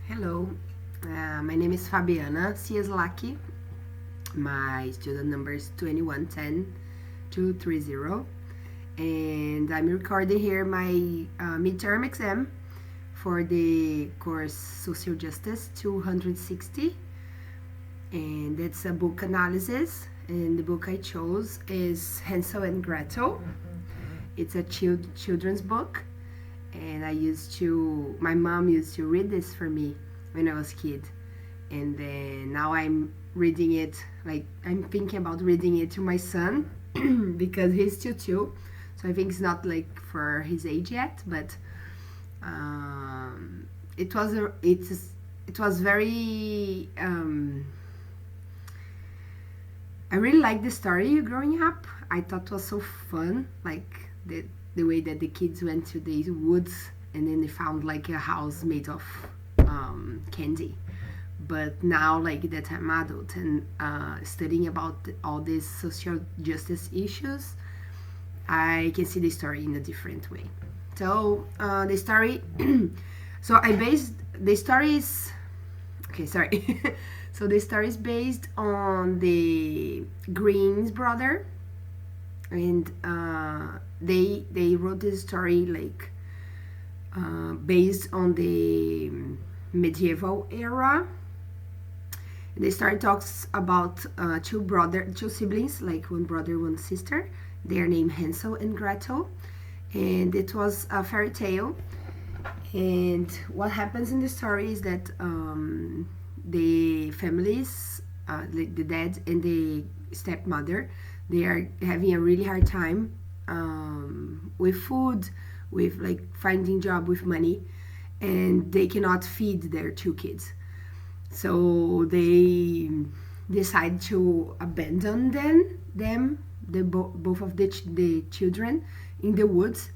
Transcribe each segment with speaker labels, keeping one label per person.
Speaker 1: Hello, my name is Fabiana Cieslak. My student number is 2110230, and I'm recording here my midterm exam for the course Social Justice 260, and it's a book analysis, and the book I chose is Hansel and Gretel. It's a children's book, and my mom used to read this for me when I was a kid, and then now I'm reading it, like I'm thinking about reading it to my son because he's still two, so I think it's not like for his age yet, but it was very I really liked the story growing up. I thought it was so fun, like the way that the kids went to the woods and then they found like a house made of candy. But now, like that I'm adult and studying about all these social justice issues, I can see the story in a different way. So the story, so I based the story is okay. Sorry. So the story is based on the Green's brother, and they wrote this story like based on the medieval era. The story talks about two siblings, like one brother, one sister. They are named Hansel and Gretel, and it was a fairy tale. And what happens in the story is that the families, like the dad and the stepmother, they are having a really hard time with food, with like finding job, with money, and they cannot feed their two kids. So they decide to abandon both of the children in the woods.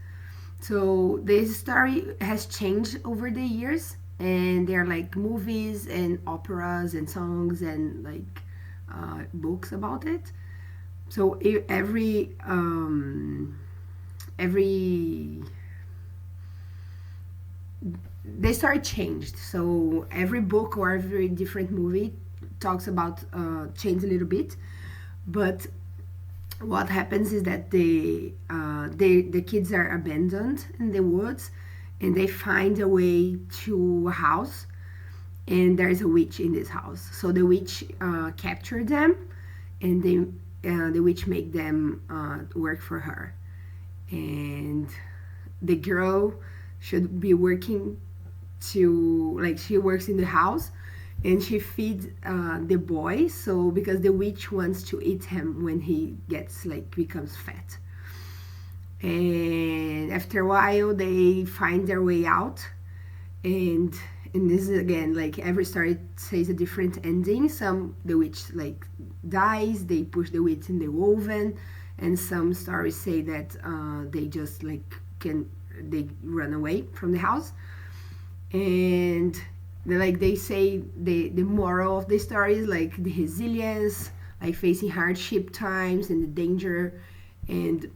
Speaker 1: So this story has changed over the years, and there are like movies and operas and songs and like books about it. So every the story changed. So every book or every different movie talks about change a little bit, but what happens is that the kids are abandoned in the woods, and they find a way to a house, and there's a witch in this house. So the witch captured them, and the witch make them work for her, and the girl should be working to, like, she works in the house and she feeds the boy, so because the witch wants to eat him when he becomes fat. And after a while they find their way out, and this is again, like every story says a different ending. Some, the witch like dies, they push the witch in the oven, and some stories say that they just they run away from the house. And they say the moral of the story is like the resilience, like facing hardship times and the danger, and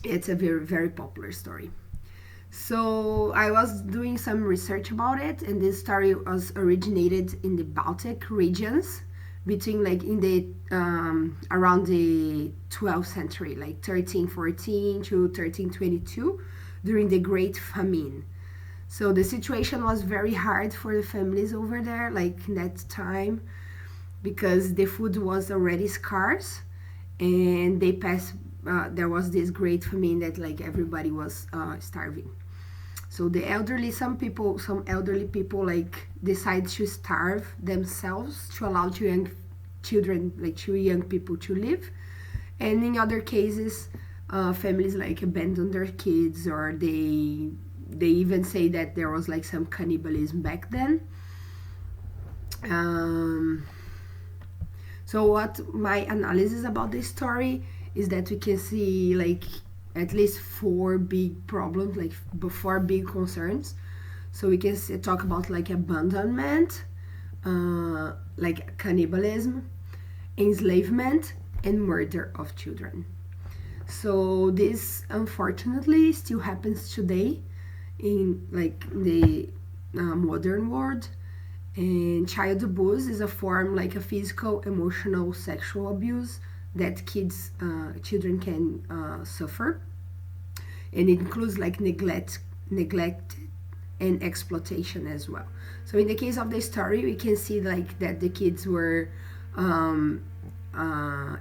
Speaker 1: it's a very, very popular story. So I was doing some research about it, and this story was originated in the Baltic regions between like in the around the 12th century, like 1314 to 1322, during the Great Famine. So the situation was very hard for the families over there, like in that time, because the food was already scarce, and they passed. There was this great famine that like everybody was starving. So the elderly, some elderly people like decide to starve themselves to allow two young people to live, and in other cases, families like abandon their kids, or they even say that there was like some cannibalism back then. So what my analysis about this story is that we can see like at least four big problems, like four big concerns. So we can talk about like abandonment, like cannibalism, enslavement, and murder of children. So this unfortunately still happens today in like the modern world, And child abuse is a form like a physical, emotional, sexual abuse that children can suffer, and it includes like neglect and exploitation as well. So in the case of the story, we can see like that the kids were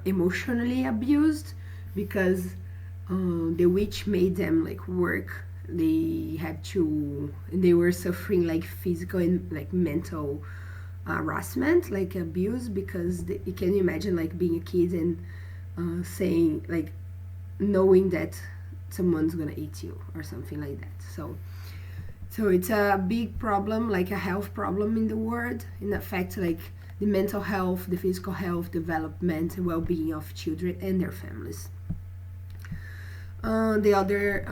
Speaker 1: emotionally abused because the witch made them like work. They were suffering like physical and like mental harassment, like abuse, because you can imagine like being a kid and saying like knowing that someone's gonna eat you or something like that. So it's a big problem, like a health problem in the world, and affects like the mental health, the physical health, development, and well-being of children and their families. The other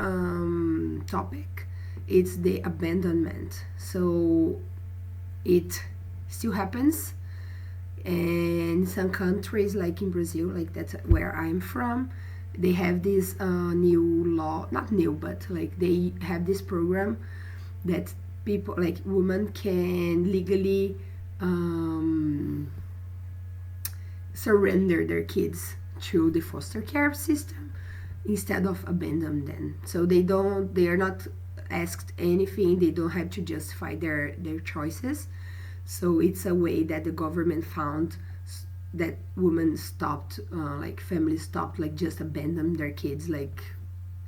Speaker 1: topic is the abandonment. So it still happens, and in some countries, like in Brazil, like that's where I'm from, they have this new law, not new, but like they have this program that people, like women, can legally surrender their kids to the foster care system instead of abandon them. So they are not asked anything, they don't have to justify their choices. So it's a way that the government found that women stopped, like families stopped like just abandon their kids like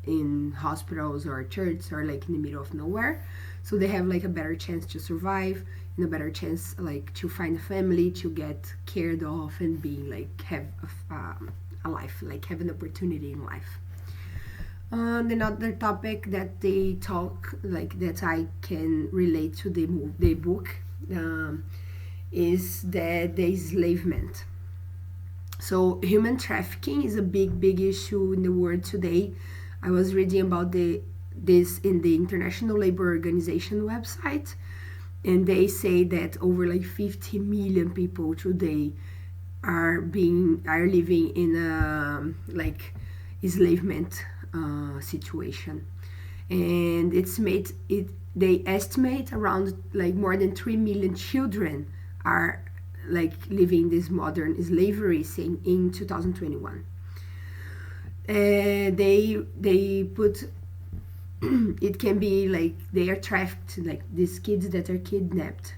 Speaker 1: in hospitals or churches or like in the middle of nowhere. So they have like a better chance to survive and a better chance like to find a family, to get cared of, and be like have a life, like have an opportunity in life. Another topic that they talk like that I can relate to the book is the enslavement. So human trafficking is a big issue in the world today. I was reading about this in the International Labor Organization website, and they say that over like 50 million people today are living in a like enslavement situation, and they estimate around like more than 3 million children are like living this modern slavery scene in 2021. They put it can be like they are trafficked, like these kids that are kidnapped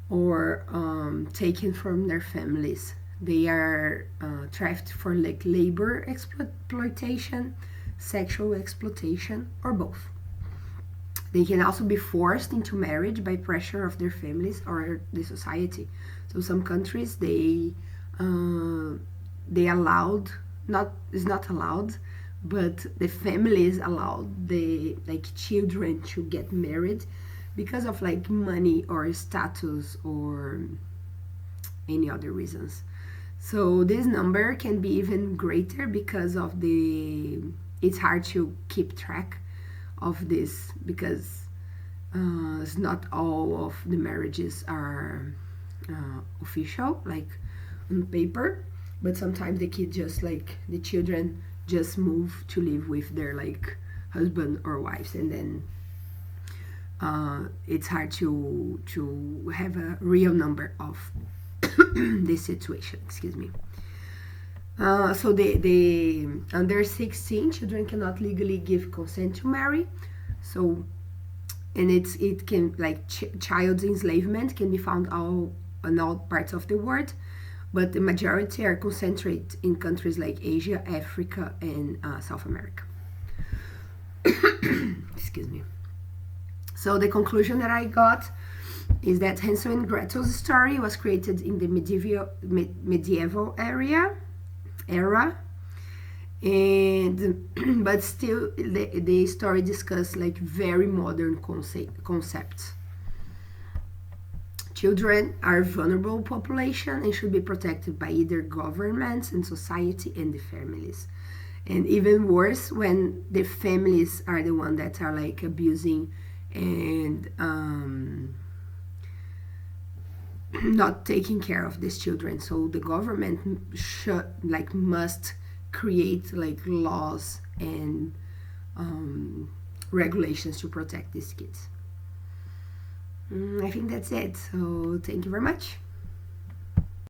Speaker 1: or taken from their families. They are trafficked for like labor exploitation, sexual exploitation, or both. They can also be forced into marriage by pressure of their families or the society. So some countries they allowed, it's not allowed, but the families allowed the like children to get married because of like money or status or any other reasons. So this number can be even greater because of it's hard to keep track of this, because it's not all of the marriages are official, like on paper, but sometimes the children just move to live with their like husband or wives, and then it's hard to have a real number of this situation. Excuse me. So the under 16 children cannot legally give consent to marry. So, and it can like child enslavement can be found in all parts of the world, but the majority are concentrated in countries like Asia, Africa, and South America. Excuse me. So the conclusion that I got is that Hansel and Gretel's story was created in the medieval era, and but still the story discussed like very modern concepts. Children are a vulnerable population and should be protected by either governments and society and the families. And even worse, when the families are the ones that are like abusing and not taking care of these children. So the government must create like laws and regulations to protect these kids. I think that's it. So thank you very much.